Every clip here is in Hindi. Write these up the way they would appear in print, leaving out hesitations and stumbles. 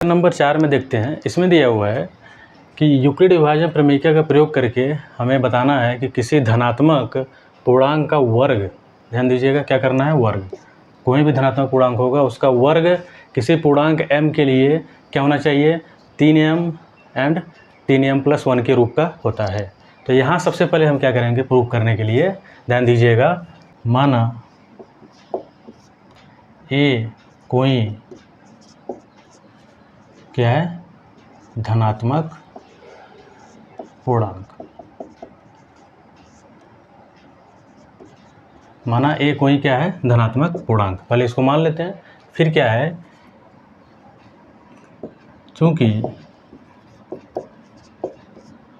नंबर 4 में देखते हैं, इसमें दिया हुआ है कि यूक्लिड विभाजन प्रमेयिका का प्रयोग करके हमें बताना है कि किसी धनात्मक पूर्णांक का वर्ग, ध्यान दीजिएगा क्या करना है, वर्ग, कोई भी धनात्मक पूर्णांक होगा उसका वर्ग किसी पूर्णांक m के लिए क्या होना चाहिए, 3m एंड 3m+1 के रूप का होता है। तो यहाँ सबसे पहले हम क्या करेंगे प्रूव करने के लिए, ध्यान दीजिएगा, माना a कोई क्या है, धनात्मक पूर्णांक, माना a कोई क्या है, धनात्मक पूर्णांक, पहले इसको मान लेते हैं। फिर क्या है, चूंकि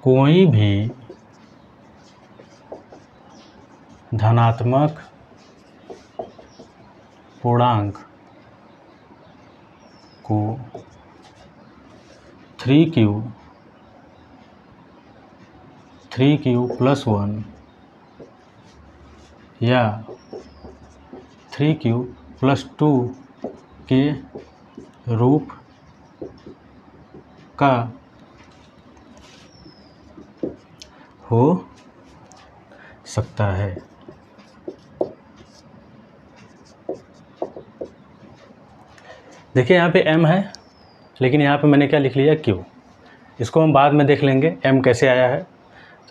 कोई भी धनात्मक पूर्णांक को 3q+1 या 3q+2 के रूप का हो सकता है। देखिए यहाँ पे m है, लेकिन यहाँ पे मैंने क्या लिख लिया, q। इसको हम बाद में देख लेंगे m कैसे आया है।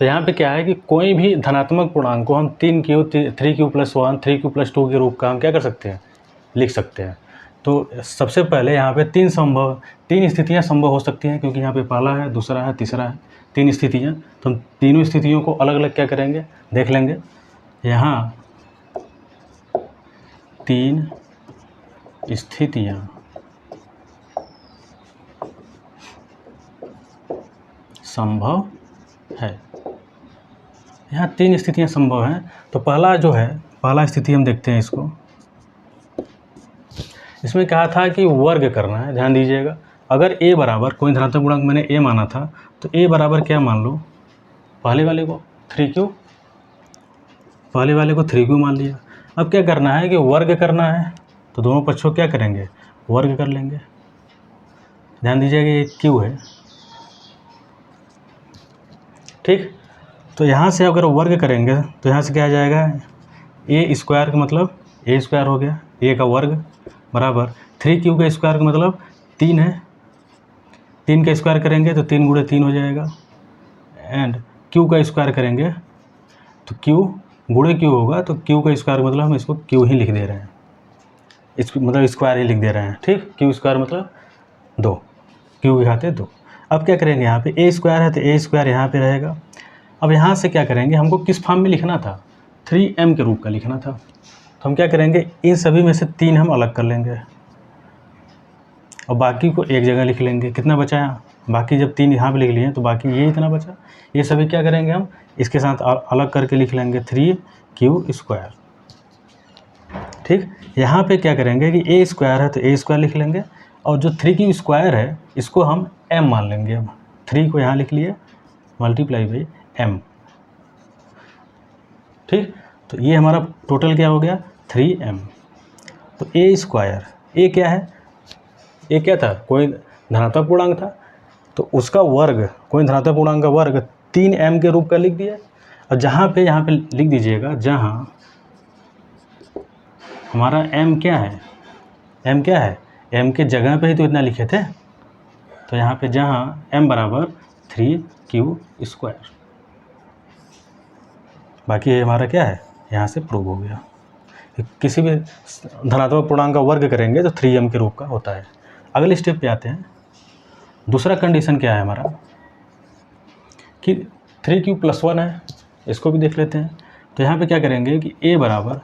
तो यहाँ पे क्या है कि कोई भी धनात्मक पूर्णांक को हम 3q+1 3q+2 के रूप का हम क्या कर सकते हैं, लिख सकते हैं। तो सबसे पहले यहाँ पे तीन स्थितियाँ संभव हो सकती हैं, क्योंकि यहाँ पे पहला है, दूसरा है, तीसरा है, 3 स्थितियाँ। तो हम तीनों स्थितियों को अलग अलग क्या करेंगे, देख लेंगे। यहाँ 3 स्थितियाँ संभव है, यहाँ 3 स्थितियाँ संभव हैं। तो पहला जो है, पहला स्थिति हम देखते हैं इसको। इसमें कहा था कि वर्ग करना है, ध्यान दीजिएगा। अगर a बराबर, कोई धनात्मक पूर्णांक मैंने a माना था, तो a बराबर क्या मान लो, पहले वाले को 3q, पहले वाले को 3q मान लिया। अब क्या करना है कि वर्ग करना है, तो दोनों पक्षों क्या करेंगे, वर्ग कर लेंगे। ध्यान दीजिएगा ये q है, ठीक। तो यहाँ से अगर वर्ग करेंगे तो यहाँ से क्या आ जाएगा, a स्क्वायर का मतलब a स्क्वायर हो गया, a का वर्ग बराबर 3q का स्क्वायर का मतलब 3 है, 3 का स्क्वायर करेंगे तो 3 × 3 हो जाएगा, एंड q का स्क्वायर करेंगे तो q × q होगा, तो q का स्क्वायर मतलब हम इसको q ही लिख दे रहे हैं, इसको मतलब स्क्वायर ही लिख दे रहे हैं, ठीक। q स्क्वायर मतलब 2, q के खाते 2। अब क्या करेंगे, यहाँ पे a स्क्वायर है तो a स्क्वायर यहाँ पे रहेगा। अब यहाँ से क्या करेंगे, हमको किस फॉर्म में लिखना था, 3m के रूप का लिखना था। तो हम क्या करेंगे, इन सभी में से 3 हम अलग कर लेंगे और बाकी को एक जगह लिख लेंगे। कितना बचा यहाँ, बाकी जब 3 यहाँ पे लिख लिए तो बाकी ये इतना बचा, ये सभी क्या करेंगे हम इसके साथ अलग करके लिख लेंगे 3q स्क्वायर, ठीक। यहाँ पे क्या करेंगे कि a स्क्वायर है तो a स्क्वायर लिख लेंगे, और जो 3q स्क्वायर है इसको हम m मान लेंगे। अब 3 को यहाँ लिख लिए मल्टीप्लाई बाई m, ठीक। तो ये हमारा टोटल क्या हो गया, 3m। तो a स्क्वायर, a क्या है, a क्या था, कोई धनात्मक पूर्णांक था, तो उसका वर्ग, कोई धनात्मक पूर्णांक का वर्ग 3m के रूप का लिख दिया। और यहाँ पे लिख दीजिएगा, जहाँ हमारा m क्या है, m क्या है, m के जगह पे ही तो इतना लिखे थे। तो यहाँ पे जहाँ m बराबर 3q स्क्वायर, बाकी ये हमारा क्या है, यहाँ से प्रूव हो गया। किसी भी धनात्मक पूर्णांक का वर्ग करेंगे तो 3m के रूप का होता है। अगले स्टेप पे आते हैं। दूसरा कंडीशन क्या है हमारा कि 3q+1 है, इसको भी देख लेते हैं। तो यहाँ पे क्या करेंगे कि a बराबर,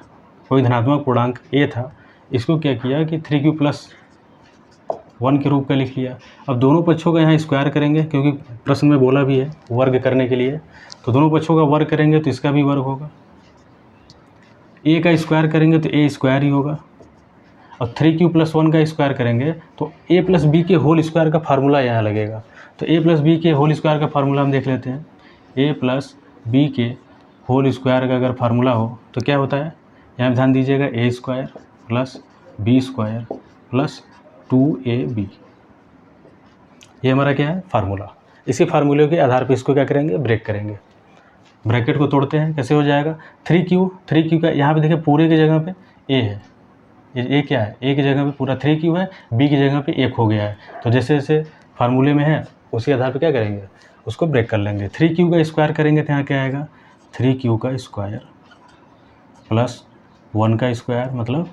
कोई धनात्मक पूर्णांक a था, इसको क्या किया कि 3q+1 के रूप का लिख लिया। अब दोनों पक्षों का यहाँ स्क्वायर करेंगे, क्योंकि प्रश्न में बोला भी है वर्ग करने के लिए, तो दोनों पक्षों का वर्ग करेंगे तो इसका भी वर्ग होगा। a का स्क्वायर करेंगे तो a स्क्वायर ही होगा, और 3q+1 का स्क्वायर करेंगे तो a + b के होल स्क्वायर का फार्मूला यहाँ लगेगा। तो a + b के होल स्क्वायर का फार्मूला हम देख लेते हैं। a + b के होल स्क्वायर का अगर फार्मूला हो तो क्या होता है, यहाँ ध्यान दीजिएगा, a² + b² + 2ab ये हमारा क्या है फार्मूला। इसी फार्मूले के आधार पर इसको क्या करेंगे ब्रेक करेंगे। ब्रैकेट को तोड़ते हैं, कैसे हो जाएगा 3Q का यहाँ पे देखिए पूरे की जगह पे A है, ये क्या है A की जगह पे पूरा 3Q है, B की जगह पे 1 हो गया है। तो जैसे जैसे फार्मूले में है उसी आधार पे क्या करेंगे उसको ब्रेक कर लेंगे। 3Q का स्क्वायर करेंगे तो यहाँ क्या आएगा 3Q का स्क्वायर प्लस 1 का स्क्वायर, मतलब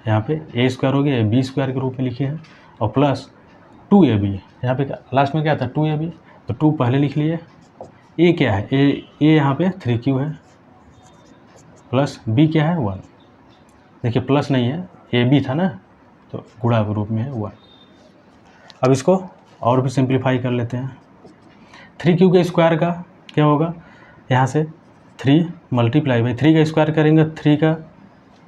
यहाँ पे A स्क्वायर हो गया, B स्क्वायर के रूप में लिखे हैं, और प्लस 2AB, यहाँ पे लास्ट में क्या था 2AB, तो 2 पहले लिख लिए। A क्या है A यहाँ पे 3Q है, प्लस B क्या है 1, देखिए प्लस नहीं है AB था ना, तो गुणा के रूप में है 1। अब इसको और भी सिंप्लीफाई कर लेते हैं। 3Q के स्क्वायर का क्या होगा, यहाँ से 3 मल्टीप्लाई बाई 3 का स्क्वायर करेंगे, 3 का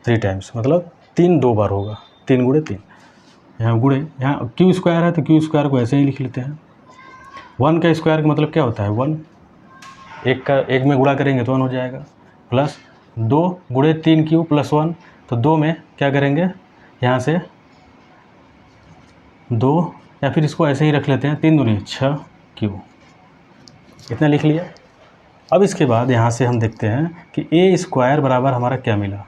3 टाइम्स, मतलब 3 2 बार होगा, 3 गुणे 3, यहाँ गुणे, यहाँ Q स्क्वायर है तो Q स्क्वायर को ऐसे ही लिख लेते हैं। 1 का स्क्वायर का मतलब क्या होता है 1, एक में गुणा करेंगे तो 1 हो जाएगा, प्लस 2 गुणे 3Q प्लस 1, तो 2 में क्या करेंगे यहाँ से 2, या फिर इसको ऐसे ही रख लेते हैं 3 दूनी 6Q, इतना लिख लिया। अब इसके बाद यहाँ से हम देखते हैं कि A स्क्वायर बराबर हमारा क्या मिला।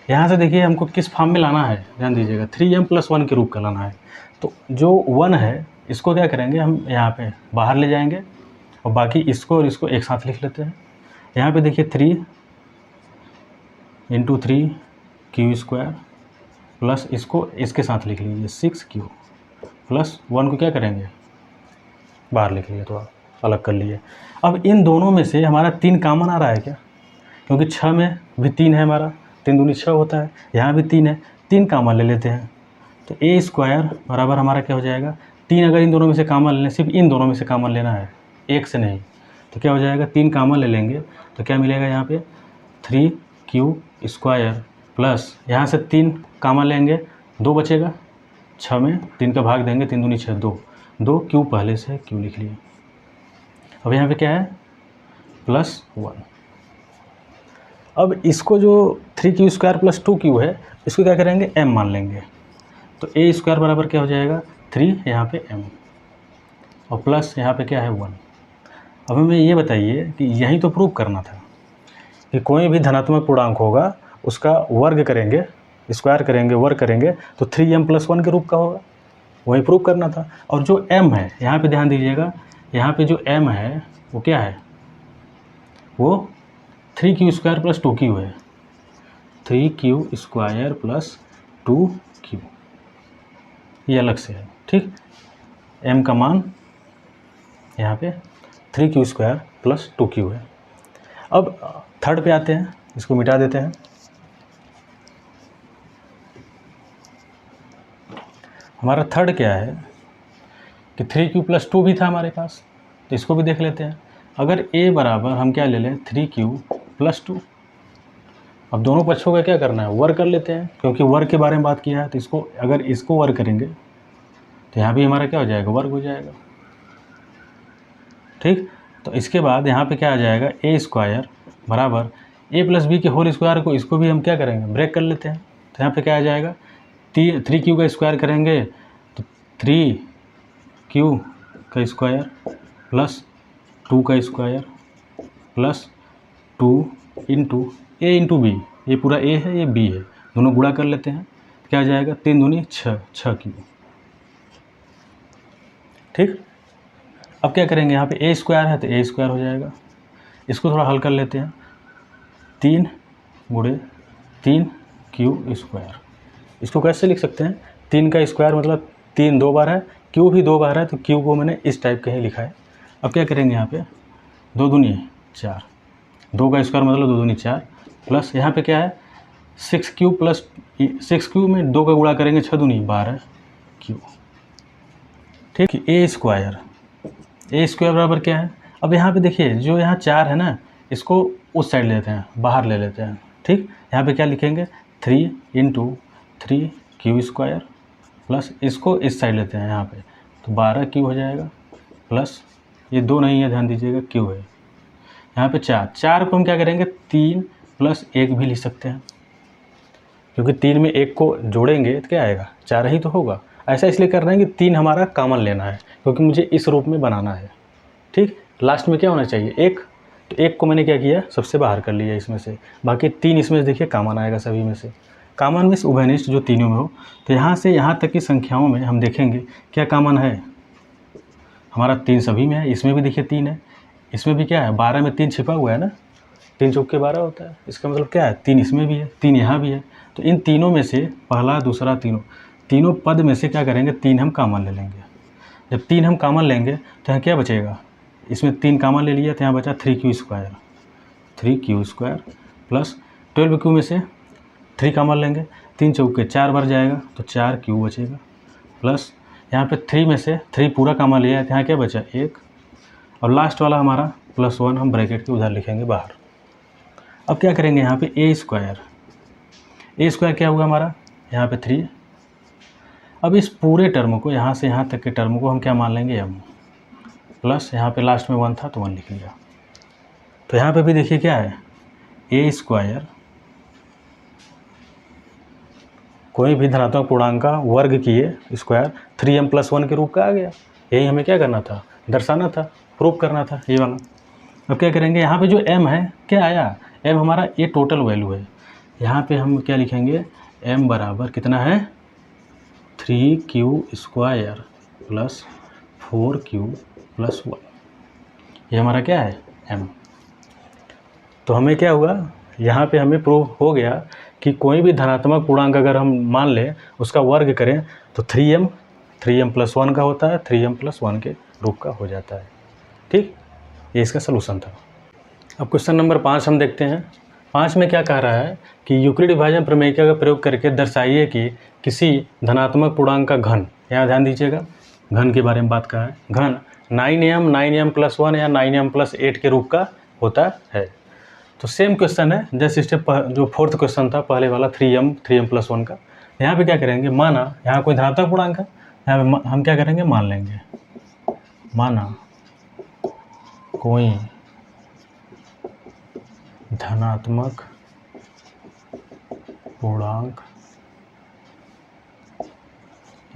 यहाँ से देखिए हमको किस फॉर्म में लाना है, ध्यान दीजिएगा 3m + 1 के रूप का लाना है। तो जो 1 है इसको क्या करेंगे हम यहाँ पे बाहर ले जाएंगे, और बाकी इसको और इसको एक साथ लिख लेते हैं। यहाँ पे देखिए 3 × 3Q स्क्वायर प्लस इसको इसके साथ लिख लीजिए 6Q, प्लस 1 को क्या करेंगे बाहर लिख लीजिए, थोड़ा अलग कर लिए। अब इन दोनों में से हमारा 3 कॉमन आ रहा है क्या, क्योंकि 6 में भी 3 है हमारा, 3 दूनी 6 होता है, यहाँ भी 3 है, 3 कॉमन ले लेते हैं। तो A स्क्वायर बराबर हमारा क्या हो जाएगा 3, अगर इन दोनों में से कॉमन लेना, सिर्फ इन दोनों में से कॉमन लेना है, एक से नहीं, तो क्या हो जाएगा 3 कॉमन ले लेंगे तो क्या मिलेगा यहाँ पे 3Q स्क्वायर प्लस यहाँ से 3 कॉमन लेंगे, 2 बचेगा, 6 में 3 का भाग देंगे, 3 दूनी 6, 2 Q पहले से Q लिख लिए। अब यहाँ पे क्या है प्लस 1। अब इसको जो 3Q स्क्वायर प्लस 2Q है इसको क्या करेंगे m मान लेंगे, तो A स्क्वायर बराबर क्या हो जाएगा 3 यहाँ पे m, और प्लस यहाँ पे क्या है 1। अब हमें ये बताइए कि यही तो प्रूव करना था कि कोई भी धनात्मक पूर्णांक होगा उसका वर्ग करेंगे, स्क्वायर करेंगे, वर्ग करेंगे तो 3m + 1 के रूप का होगा, वही प्रूव करना था। और जो m है यहाँ पे ध्यान दीजिएगा, यहाँ पे जो m है वो क्या है, वो 3Q स्क्वायर प्लस 2Q है, 3Q स्क्वायर प्लस 2Q, ये अलग से है, ठीक। m का मान यहाँ पे 3Q स्क्वायर प्लस 2Q है। अब थर्ड पे आते हैं, इसको मिटा देते हैं। हमारा थर्ड क्या है कि 3Q + 2 भी था हमारे पास, तो इसको भी देख लेते हैं। अगर A बराबर हम क्या ले लें 3Q + 2, अब दोनों पक्षों का क्या करना है वर्ग कर लेते हैं, क्योंकि वर्ग के बारे में बात किया है, तो इसको अगर इसको वर्ग करेंगे तो यहाँ भी हमारा क्या हो जाएगा वर्ग हो जाएगा, ठीक। तो इसके बाद यहाँ पे क्या आ जाएगा A स्क्वायर बराबर A + B के होल स्क्वायर को, इसको भी हम क्या करेंगे ब्रेक कर लेते हैं। तो यहाँ पे क्या आ जाएगा 3Q का स्क्वायर करेंगे तो 3Q का स्क्वायर प्लस 2 का स्क्वायर प्लस 2 × A × B, ये पूरा A है ये B है, दोनों गुणा कर लेते हैं, क्या आ जाएगा 3 दूनी 6, 6Q, ठीक। अब क्या करेंगे यहाँ पे A स्क्वायर है तो A स्क्वायर हो जाएगा, इसको थोड़ा हल कर लेते हैं, 3 × 3Q स्क्वायर, इसको कैसे लिख सकते हैं 3 का स्क्वायर मतलब 3 2 बार है, Q भी 2 बार है, तो Q को मैंने इस टाइप का ही लिखा है। अब क्या करेंगे यहाँ पे 2 दूनी 4, 2 का स्क्वायर मतलब 2 दूनी 4, प्लस यहाँ पे क्या है 6Q प्लस 6Q में 2 का गुणा करेंगे 6 दूनी 12Q, ठीक। A स्क्वायर बराबर क्या है, अब यहाँ पे देखिए जो यहाँ 4 है ना, इसको उस साइड लेते हैं, बाहर ले लेते हैं, ठीक। यहाँ पे क्या लिखेंगे 3 × 3Q स्क्वायर प्लस इसको इस साइड लेते हैं यहाँ पे, तो 12Q हो जाएगा, प्लस ये 2 नहीं है ध्यान दीजिएगा Q है, यहाँ पे 4 को हम क्या करेंगे 3 + 1 भी लिख सकते हैं, क्योंकि 3 में 1 को जोड़ेंगे तो क्या आएगा 4 ही तो होगा। ऐसा इसलिए कर रहे हैं कि 3 हमारा कॉमन लेना है, क्योंकि मुझे इस रूप में बनाना है। ठीक, लास्ट में क्या होना चाहिए, 1। तो 1 को मैंने क्या किया, सबसे बाहर कर लिया इसमें से, बाकी 3 इसमें से देखिए कॉमन आएगा सभी में से। कॉमन मीन्स उभयनिष्ठ, जो तीनों में हो। तो यहाँ से यहाँ तक की संख्याओं में हम देखेंगे क्या कॉमन है, हमारा 3 सभी में है, इसमें भी देखिए 3 है, इसमें भी क्या है, 12 में 3 छिपा हुआ है ना, 3 चौके 12 होता है। इसका मतलब क्या है, 3 इसमें भी है, 3 यहाँ भी है। तो इन तीनों में से पहला दूसरा तीनों पद में से क्या करेंगे, 3 हम कॉमन ले लेंगे। जब 3 हम कॉमन लेंगे तो यहाँ क्या बचेगा, इसमें 3 कॉमन ले लिया तो यहाँ बचा 3q² प्लस 12q में से 3 कॉमन लेंगे, 3 चौके 4 बार जाएगा तो 4q बचेगा, प्लस यहाँ पे 3 में से 3 पूरा कॉमन लिया है तो यहाँ क्या बचा 1, और लास्ट वाला हमारा +1 हम ब्रैकेट के उधर लिखेंगे बाहर। अब क्या करेंगे, यहाँ पे a² क्या हुआ हमारा, यहाँ पे 3। अब इस पूरे टर्म को, यहाँ से यहाँ तक के टर्म को हम क्या मान लेंगे, m, प्लस यहाँ पे लास्ट में 1 था तो 1 लिख लिया। तो यहाँ पे भी देखिए क्या है, a², कोई भी धनात्मक पूर्णांक का वर्ग किए स्क्वायर 3m + 1 के रूप का आ गया। यही हमें क्या करना था, दर्शाना था, प्रूव करना था ये वाला। अब क्या करेंगे, यहाँ पे जो m है क्या आया, m हमारा ये टोटल वैल्यू है। यहाँ पे हम क्या लिखेंगे, m बराबर कितना है, 3q² + 4q + 1। ये हमारा क्या है, m। तो हमें क्या हुआ, यहाँ पे हमें प्रूव हो गया कि कोई भी धनात्मक पूर्णांक अगर हम मान लें, उसका वर्ग करें तो 3m + 1 का होता है, 3m + 1 के रूप का हो जाता है। ठीक, ये इसका सलूशन था। अब क्वेश्चन नंबर 5 हम देखते हैं। 5 में क्या कह रहा है कि यूक्लिड विभाजन प्रमेयिका का प्रयोग करके दर्शाइए कि किसी धनात्मक पूर्णांक का घन, यहाँ ध्यान दीजिएगा, घन के बारे में बात कर रहा है, घन 9m + 1 या 9m + 8 के रूप का होता है। तो सेम क्वेश्चन है जैसे स्टेप जो 4th क्वेश्चन था पहले वाला, 3m + 1 का। यहाँ पे क्या करेंगे, माना यहाँ कोई धनात्मक पूर्णांक है, यहाँ पे हम क्या करेंगे, मान लेंगे, माना कोई धनात्मक पूर्णांक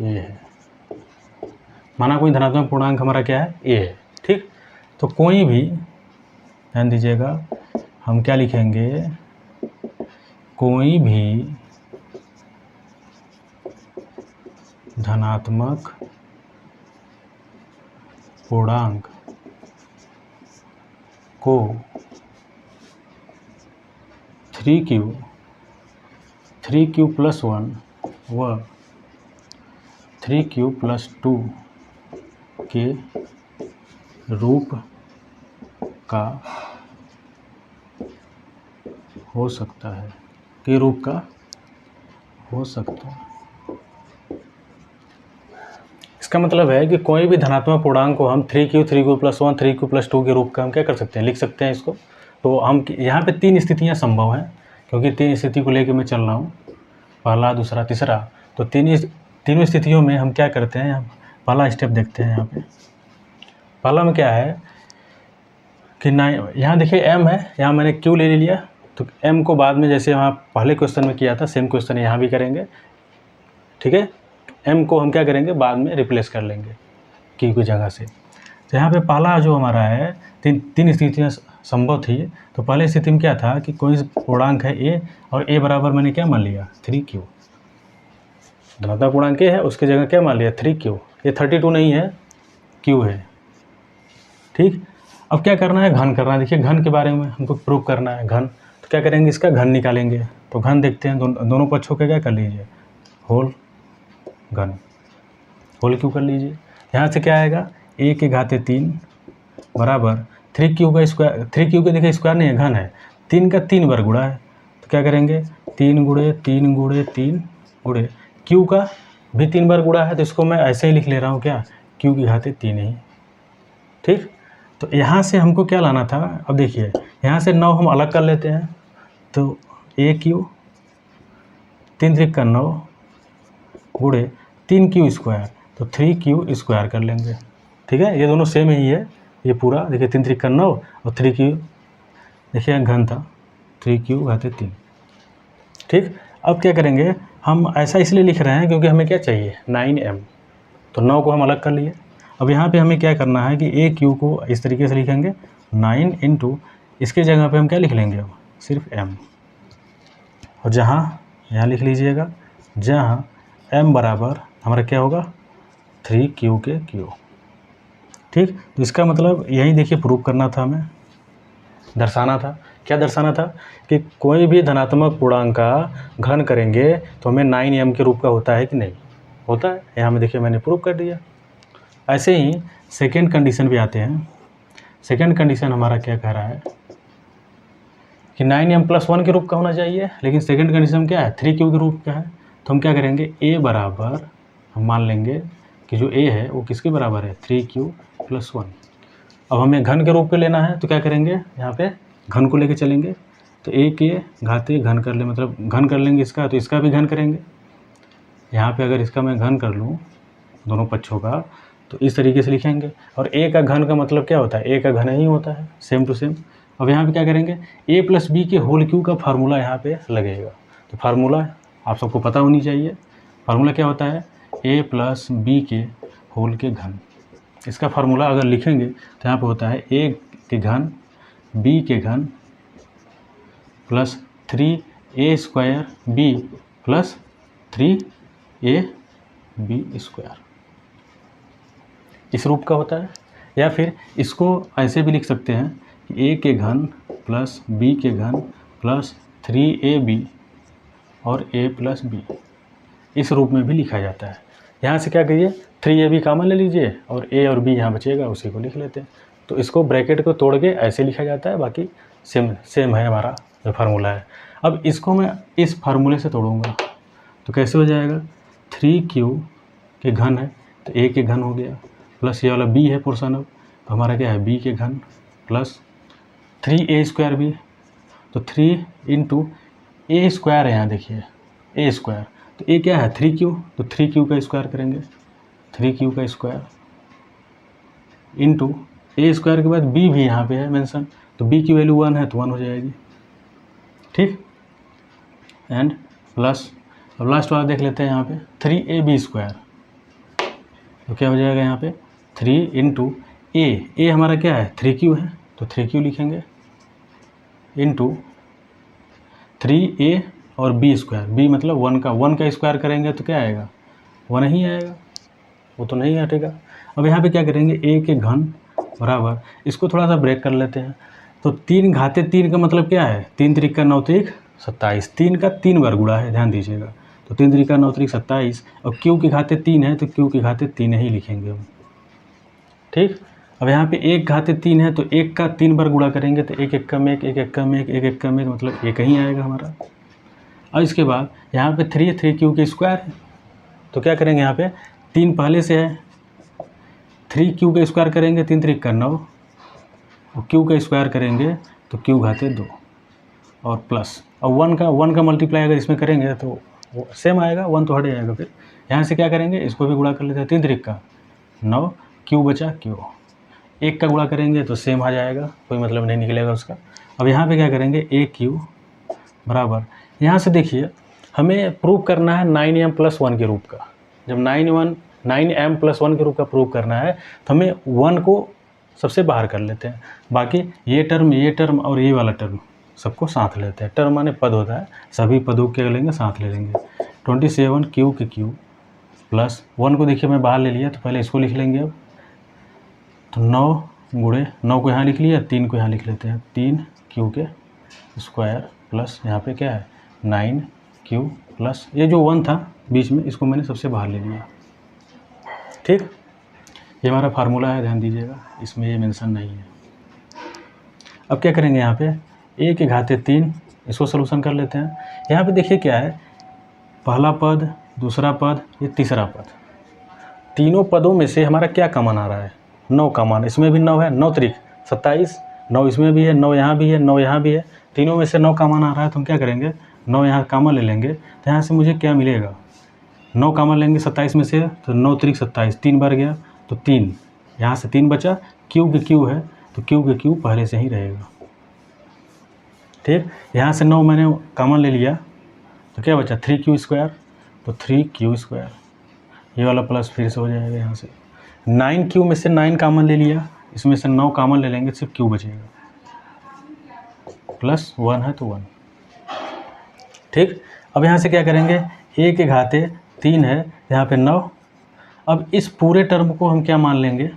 ये है, माना कोई धनात्मक पूर्णांक हमारा क्या है, ए है। ठीक, तो कोई भी, ध्यान दीजिएगा, हम क्या लिखेंगे, कोई भी धनात्मक पूर्णांक को 3q + 1 व 3q + 2 के रूप का हो सकता है, के रूप का हो सकता है। इसका मतलब है कि कोई भी धनात्मक पूर्णांक को हम 3q + 1 3q + 2 के रूप का हम क्या कर सकते हैं, लिख सकते हैं इसको। तो हम यहाँ पे 3 स्थितियाँ संभव हैं, क्योंकि 3 स्थिति को लेके मैं चल रहा हूँ, पहला दूसरा तीसरा। तो तीनों स्थितियों में हम क्या करते हैं, पहला स्टेप देखते हैं। यहाँ पे पहला में क्या है कि यहाँ देखिए m है, यहाँ मैंने q ले लिया, तो m को बाद में जैसे यहाँ पहले क्वेश्चन में किया था सेम क्वेश्चन यहाँ भी करेंगे। ठीक है, m को हम क्या करेंगे, बाद में रिप्लेस कर लेंगे q की जगह से। तो यहाँ पे पहला जो हमारा है, तीन स्थितियाँ संभव थी। तो पहले स्थिति में क्या था कि कोई पूर्णांक है a, और a बराबर मैंने क्या मान लिया, 3q। धनात्मक पूर्णांक a है, उसकी जगह क्या मान लिया, 3q। ये 32 नहीं है, q है। ठीक, अब क्या करना है, घन करना है। देखिए घन के बारे में हमको प्रूव करना है, घन। तो क्या करेंगे, इसका घन निकालेंगे। तो घन देखते हैं, दोनों पक्षों के क्या कर लीजिए, होल घन, होल क्यू कर लीजिए। यहाँ से क्या आएगा, a³ बराबर 3q का स्क्वायर, 3q के देखिए स्क्वायर नहीं है, घन है, 3 का 3 बार गुणा है। तो क्या करेंगे, 3 × 3 × 3 × q का भी 3 बार गुणा है, तो इसको मैं ऐसे ही लिख ले रहा हूँ, क्या, q³ ही। ठीक, तो यहाँ से हमको क्या लाना था, अब देखिए यहाँ से 9 हम अलग कर लेते हैं। तो a³ 3 × 3 = 9 × 3q², तो 3q² कर लेंगे। ठीक है, ये दोनों सेम ही है, ये पूरा देखिए 3 × 3 = 9 और 3q, देखिए घन था 3q/3। ठीक, अब क्या करेंगे, हम ऐसा इसलिए लिख रहे हैं क्योंकि हमें क्या चाहिए 9m, तो 9 को हम अलग कर लिए। अब यहाँ पे हमें क्या करना है कि ए क्यू को इस तरीके से लिखेंगे 9 इंटू, इसके जगह पे हम क्या लिख लेंगे अब सिर्फ m, और जहाँ यहाँ लिख लीजिएगा जहाँ m बराबर हमारा क्या होगा 3q के q। ठीक, तो इसका मतलब यही देखिए प्रूव करना था, हमें दर्शाना था। क्या दर्शाना था कि कोई भी धनात्मक पूर्णांक का घन करेंगे तो हमें 9m के रूप का होता है कि नहीं होता है। यहाँ में देखिए मैंने प्रूव कर दिया। ऐसे ही सेकेंड कंडीशन भी आते हैं। सेकेंड कंडीशन हमारा क्या कह रहा है कि 9m+1 के रूप का होना चाहिए, लेकिन सेकेंड कंडीशन क्या है 3q के रूप का है। तो हम क्या करेंगे a बराबर, हम मान लेंगे कि जो a है वो किसके बराबर है 3q+1। अब हमें घन के रूप में लेना है तो क्या करेंगे यहाँ पे घन को लेके चलेंगे, तो a के घाते घन कर ले, मतलब घन कर लेंगे इसका, तो इसका भी घन करेंगे। यहाँ पे अगर इसका मैं घन कर लूँ दोनों पक्षों का तो इस तरीके से लिखेंगे, और a का घन का मतलब क्या होता है a का घन ही होता है, सेम टू सेम। अब यहाँ पे क्या करेंगे a+b के होल क्यू का फार्मूला यहाँ पे लगेगा। तो फार्मूला आप सबको पता होनी चाहिए, फार्मूला क्या होता है a+b के होल के घन। इसका फार्मूला अगर लिखेंगे तो यहाँ पे होता है a के घन b के घन plus 3a² b plus 3ab², इस रूप का होता है। या फिर इसको ऐसे भी लिख सकते हैं कि a के घन प्लस b के घन प्लस 3ab और a+b, इस रूप में भी लिखा जाता है। यहाँ से क्या करिए 3ab कॉमन ले लीजिए और a और b यहाँ बचेगा, उसी को लिख लेते हैं। तो इसको ब्रैकेट को तोड़ के ऐसे लिखा जाता है, बाकी सेम है हमारा जो फार्मूला है। अब इसको मैं इस फार्मूले से तोड़ूंगा तो कैसे हो जाएगा 3q के घन है तो a के घन हो गया, प्लस ये वाला b है पोर्शन, अब तो हमारा क्या है b के घन प्लस 3a²b, तो 3 इंटू a² है, यहाँ देखिए a², तो a क्या है 3q, तो 3q का स्क्वायर करेंगे, 3q का स्क्वायर इंटू a² के बाद b भी यहाँ पे है मेंशन, तो b की वैल्यू 1 है तो 1 हो जाएगी। ठीक, एंड प्लस अब लास्ट वाला देख लेते हैं यहाँ पे 3ab², तो क्या हो जाएगा यहाँ पे 3 इंटू a हमारा क्या है 3q है तो 3q लिखेंगे इंटू 3a और b², b मतलब 1 का स्क्वायर करेंगे तो क्या आएगा 1 ही आएगा, वो तो नहीं हटेगा। अब यहाँ पे क्या करेंगे a के घन बराबर, इसको थोड़ा सा ब्रेक कर लेते हैं, तो 3 घाते 3 का मतलब क्या है 3 त्रिक 9 त्रिक 27, 3 का 3 बार गुणा है, ध्यान दीजिएगा, तो 3 त्रिक 9 त्रिक 27, और q के घाते 3 है तो q के घाते 3 ही लिखेंगे हम। ठीक, अब यहाँ पे 1 घाते 3 है तो 1 का 3 बार गुणा करेंगे तो 1 1 में 1 1 1 में 1 1 1 में 1 मतलब 1 ही आएगा हमारा। और इसके बाद यहाँ पे 3q के स्क्वायर है, तो क्या करेंगे यहाँ पे 3 पहले से है, 3q का स्क्वायर करेंगे 3 त्रिक 9, और q का स्क्वायर करेंगे तो q घाते 2 और प्लस, और 1 का मल्टीप्लाई अगर इसमें करेंगे तो वो सेम आएगा, 1 तो हट जाएगा। फिर यहाँ से क्या करेंगे इसको भी गुणा कर लेते हैं, 3 त्रिक 9, q बचा q, 1 का गुणा करेंगे तो सेम आ जाएगा, कोई मतलब नहीं निकलेगा उसका। अब यहाँ पे क्या करेंगे aq बराबर, यहाँ से देखिए हमें प्रूव करना है 9m+1 के रूप का। जब 9m+1 के रूप का प्रूव करना है तो हमें 1 को सबसे बाहर कर लेते हैं, बाकी ये टर्म और ये वाला टर्म सबको साथ लेते हैं। टर्म माने पद होता है, सभी पदों के लेंगे साथ ले लेंगे। 27q के q प्लस 1 को देखिए मैं बाहर ले लिया, तो पहले इसको लिख लेंगे। अब तो 9 गुणे 9 को यहाँ लिख लिया, 3 को यहाँ लिख लेते हैं, 3q के स्क्वायर प्लस यहाँ पे क्या है 9q प्लस ये जो 1 था बीच में इसको मैंने सबसे बाहर ले लिया। ठीक, ये हमारा फार्मूला है, ध्यान दीजिएगा, इसमें ये मेंशन नहीं है। अब क्या करेंगे यहाँ पे a के घाते 3, इसको सलूशन कर लेते हैं। यहाँ पे देखिए क्या है, पहला पद, दूसरा पद, ये तीसरा पद, तीनों पदों में से हमारा क्या कॉमन आ रहा है 9 कॉमन, इसमें भी 9 है, 9 त्रिक 27, 9 इसमें भी है, 9 यहाँ भी है, 9 यहाँ भी है, तीनों में से 9 कॉमन आ रहा है, तो हम क्या करेंगे 9 यहाँ कॉमन ले लेंगे। तो यहाँ से मुझे क्या मिलेगा 9 कॉमन लेंगे 27 में से, तो 9 त्रिक 27, 3 बार गया तो 3, यहाँ से 3 बचा, q के q है तो q के q पहले से ही रहेगा। ठीक, यहाँ से 9 मैंने कॉमन ले लिया तो क्या बचा 3q² तो 3q², ये वाला प्लस फिर से हो जाएगा यहाँ से। 9q में से 9 कॉमन ले लिया, इसमें से 9 कॉमन ले लेंगे, सिर्फ q बचेगा, प्लस 1 है तो 1। ठीक, अब यहाँ से क्या करेंगे, a के घाते 3 है, यहाँ पे 9। अब इस पूरे टर्म को हम क्या मान लेंगे,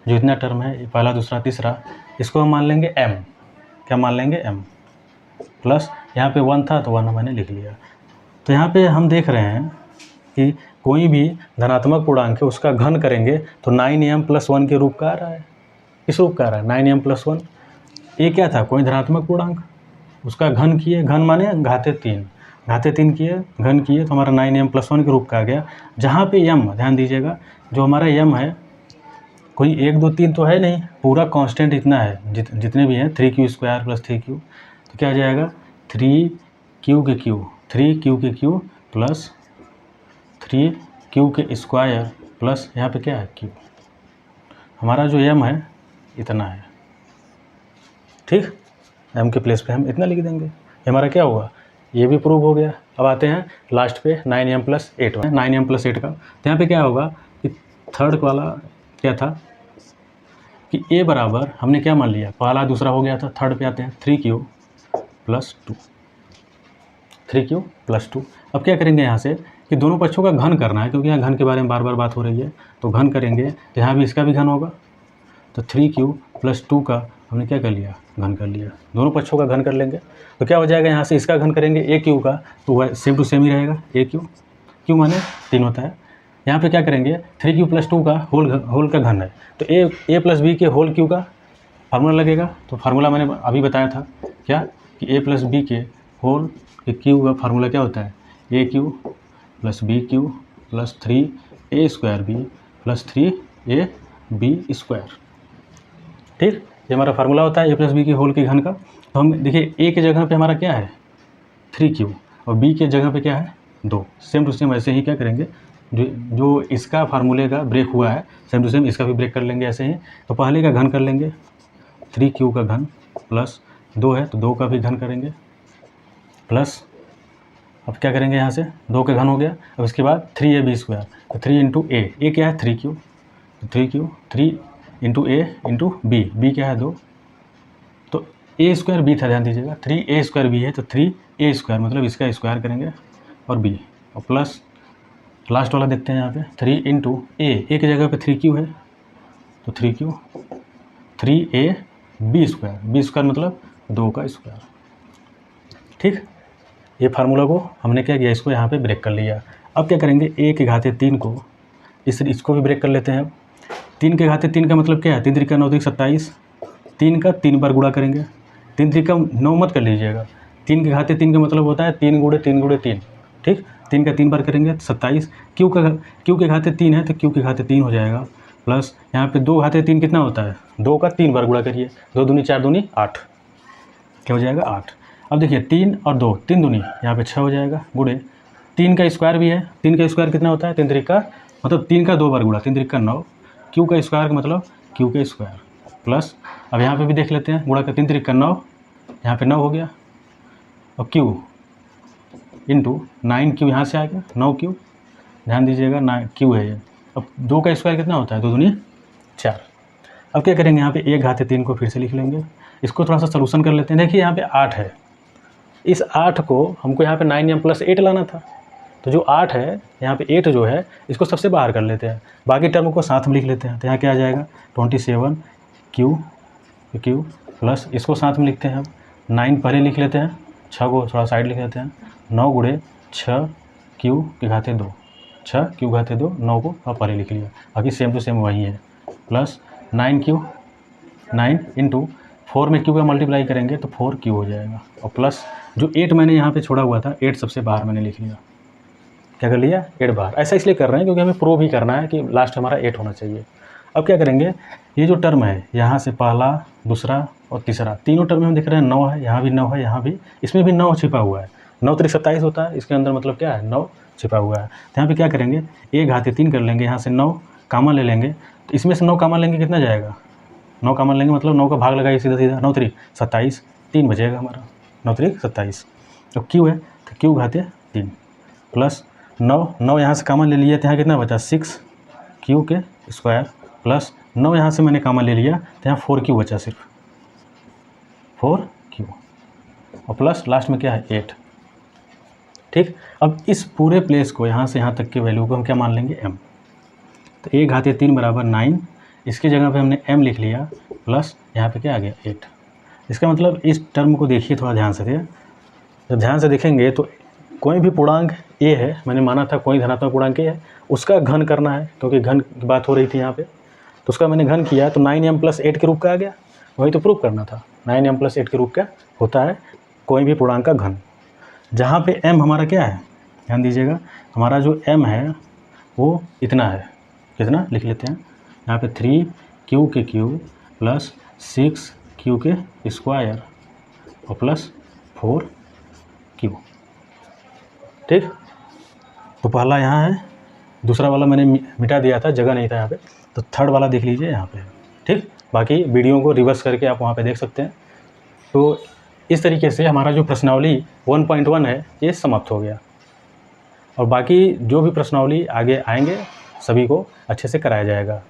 जो इतना टर्म है, पहला दूसरा तीसरा, इसको हम मान लेंगे m। क्या मान लेंगे, m। प्लस यहाँ पे 1 था तो 1 मैंने लिख लिया। तो यहाँ पे हम देख रहे हैं कि कोई भी धनात्मक पूर्णांक है उसका घन करेंगे तो 9m + 1 के रूप का आ रहा है। किस रूप का आ रहा है, 9m + 1। ये क्या था, कोई धनात्मक पूर्णांक, उसका घन किए, घन माने घाते 3 किए, घन किए तो हमारा 9m + 1 के रूप का आ गया। जहाँ पे m, ध्यान दीजिएगा, जो हमारा m है कोई 1 2 3 तो है नहीं, पूरा कांस्टेंट इतना है, जितने भी हैं 3q² + 3q, तो क्या आ जाएगा 3q के q प्लस 3q के स्क्वायर प्लस यहाँ पे क्या है q। हमारा जो m है इतना है। ठीक, m के प्लेस पे हम इतना लिख देंगे, हमारा क्या होगा, ये भी प्रूव हो गया। अब आते हैं लास्ट पे 9m + 8 9m + 8 का। तो यहाँ पे क्या होगा कि थर्ड वाला क्या था कि a बराबर हमने क्या मान लिया, पहला दूसरा हो गया था, थर्ड पे आते हैं 3q + 2। अब क्या करेंगे यहाँ से कि दोनों पक्षों का घन करना है, क्योंकि यहाँ घन के बारे में बार बार बात हो रही है, तो घन करेंगे तो यहाँ भी इसका भी घन होगा। तो 3q + 2 का हमने क्या कर लिया, घन कर लिया, दोनों पक्षों का घन कर लेंगे। तो क्या हो जाएगा, यहाँ से इसका घन करेंगे aq का, तो वह सेम टू सेम ही रहेगा, aq, q माने 3 होता है। यहाँ पे क्या करेंगे 3q + 2 का होल का घन है, तो a + b के होल q का फार्मूला लगेगा। तो फार्मूला मैंने अभी बताया था क्या कि a + b के होल के q का फार्मूला क्या होता है, aq + bq + 3a² + 3ab²। ठीक, ये हमारा फार्मूला होता है a + b के होल के घन का। तो हम देखिए a के जगह पे हमारा क्या है 3q और b के जगह पे क्या है 2। सेम टू सेम ऐसे ही क्या करेंगे, जो इसका फार्मूले का ब्रेक हुआ है सेम टू सेम इसका भी ब्रेक कर लेंगे ऐसे ही। तो पहले का घन कर लेंगे, 3q का घन प्लस 2 है तो 2 का भी घन करेंगे, प्लस अब क्या करेंगे यहाँ से 2 का घन हो गया। अब इसके बाद 3ab², तो 3 × a क्या है 3q, तो 3q 3 × a × b क्या है 2, तो a² b था, ध्यान दीजिएगा 3a² b है, तो 3a² मतलब इसका स्क्वायर करेंगे और b, और प्लस लास्ट वाला देखते हैं यहाँ पे 3 × a की जगह पे 3q है, तो 3q 3ab² मतलब 2 का स्क्वायर। ठीक, ये फार्मूला को हमने क्या किया, इसको यहाँ पे ब्रेक कर लिया। अब क्या करेंगे a के घाते 3 को, इसको भी ब्रेक कर लेते हैं। अब 3 के घाते 3 का मतलब क्या है, 3 × 3 = 9 × 27, 3 का 3 बार गुणा करेंगे, 3 × 3 = 9 मत कर लीजिएगा, 3 के घाते 3 का मतलब होता है 3 × 3 × 3। ठीक, 3 का 3 बार करेंगे 27, q के घाते 3 है तो q के घाते 3 हो जाएगा, प्लस यहाँ पे 2 घाते 3 कितना होता है, 2 का 3 बार गुणा करिए, 2 दूनी 4 दूनी 8, क्या हो जाएगा 8। अब देखिए 3 और 2, 3 दूनी यहाँ पे 6 हो जाएगा, गुणे 3 का स्क्वायर भी है, 3 का स्क्वायर कितना होता है 3 × 3 का मतलब 3 का 2 बार गुणा, 3 × 3 = 9, q का स्क्वायर मतलब q का स्क्वायर, प्लस अब यहाँ पे भी देख लेते हैं गुणा का 3 × 3 = 9, यहाँ पे 9 हो गया, और q × 9q यहाँ से आ गया 9q, ध्यान दीजिएगा 9q है ये। अब 2 का स्क्वायर कितना होता है 2 दूनी 4। अब क्या करेंगे यहाँ पे 1 घाते 3 को फिर से लिख लेंगे, इसको थोड़ा सा सलूशन कर लेते हैं। देखिए यहाँ पे 8 है, इस 8 को हमको यहाँ पे 9m + 8 लाना था, तो जो 8 है यहाँ पे 8 जो है इसको सबसे बाहर कर लेते हैं, बाकी टर्म को साथ में लिख लेते हैं। तो यहाँ क्या आ जाएगा 27q प्लस इसको साथ में लिखते हैं, अब 9 पहले लिख लेते हैं, 6 को थोड़ा साइड लिख लेते हैं, 9 × 6q के घाते 2, 6q घाते 2, 9 को अब पहले लिख लिया, बाकी सेम टू सेम वही है, प्लस 9q 9 × 4 में q का मल्टीप्लाई करेंगे तो 4q हो जाएगा, और प्लस जो 8 मैंने यहाँ पे छोड़ा हुआ था 8 सबसे बाहर मैंने लिख लिया, क्या कर लिया 8 बाहर। ऐसा इसलिए कर रहे हैं क्योंकि हमें प्रूव भी करना है कि लास्ट हमारा 8 होना चाहिए। अब क्या करेंगे, ये जो टर्म है यहाँ से पहला दूसरा और तीसरा तीनों टर्म में हम देख रहे हैं 9 है, यहाँ भी 9 है, यहाँ भी, इसमें भी 9 छिपा हुआ है, 9 × 3 = 27 होता है, इसके अंदर मतलब क्या है 9 छिपा हुआ है। तो यहाँ पे क्या करेंगे 1 घाते 3 कर लेंगे, यहाँ से 9 कॉमन ले लेंगे, तो इसमें से 9 कॉमन लेंगे कितना जाएगा, 9 कॉमन लेंगे मतलब 9 का भाग लगाइए सीधा सीधा, 9 × 3 = 27, 3 बचेगा हमारा, 9 × 3 = 27। तो q है तो q घाते 3 प्लस 9 यहाँ से कॉमन ले लिया तो यहाँ कितना बचा 6 क्यू के स्क्वायर प्लस 9 यहाँ से मैंने कॉमन ले लिया तो यहाँ 4 क्यू बचा, सिर्फ 4 क्यू और प्लस लास्ट में क्या है 8। ठीक, अब इस पूरे प्लेस को यहाँ से यहाँ तक के वैल्यू को हम क्या मान लेंगे m। तो 1 घातीय 3 बराबर 9, इसकी जगह पे हमने m लिख लिया प्लस यहाँ पे क्या आ गया 8। इसका मतलब इस टर्म को देखिए थोड़ा ध्यान से, जब ध्यान से देखेंगे तो कोई भी पूर्णांक a है, मैंने माना था कोई धनात्मक पूर्णांक a है, उसका घन करना है क्योंकि घन की बात हो रही थी यहाँ पे, तो उसका मैंने घन किया तो 9m + 8 के रूप का आ गया। वही तो प्रूव करना था, 9m + 8 के रूप का होता है कोई भी पूर्णांक का घन। जहाँ पे m हमारा क्या है, ध्यान दीजिएगा, हमारा जो m है वो इतना है, कितना लिख लेते हैं यहाँ पे 3q के क्यूब प्लस 6q के स्क्वायर और प्लस 4q। ठीक, तो पहला यहाँ है, दूसरा वाला मैंने मिटा दिया था, जगह नहीं था यहाँ पे, तो थर्ड वाला देख लीजिए यहाँ पे। ठीक, बाकी वीडियो को रिवर्स करके आप वहाँ पे देख सकते हैं। तो इस तरीके से हमारा जो प्रश्नावली 1.1 है ये समाप्त हो गया, और बाकी जो भी प्रश्नावली आगे आएंगे सभी को अच्छे से कराया जाएगा।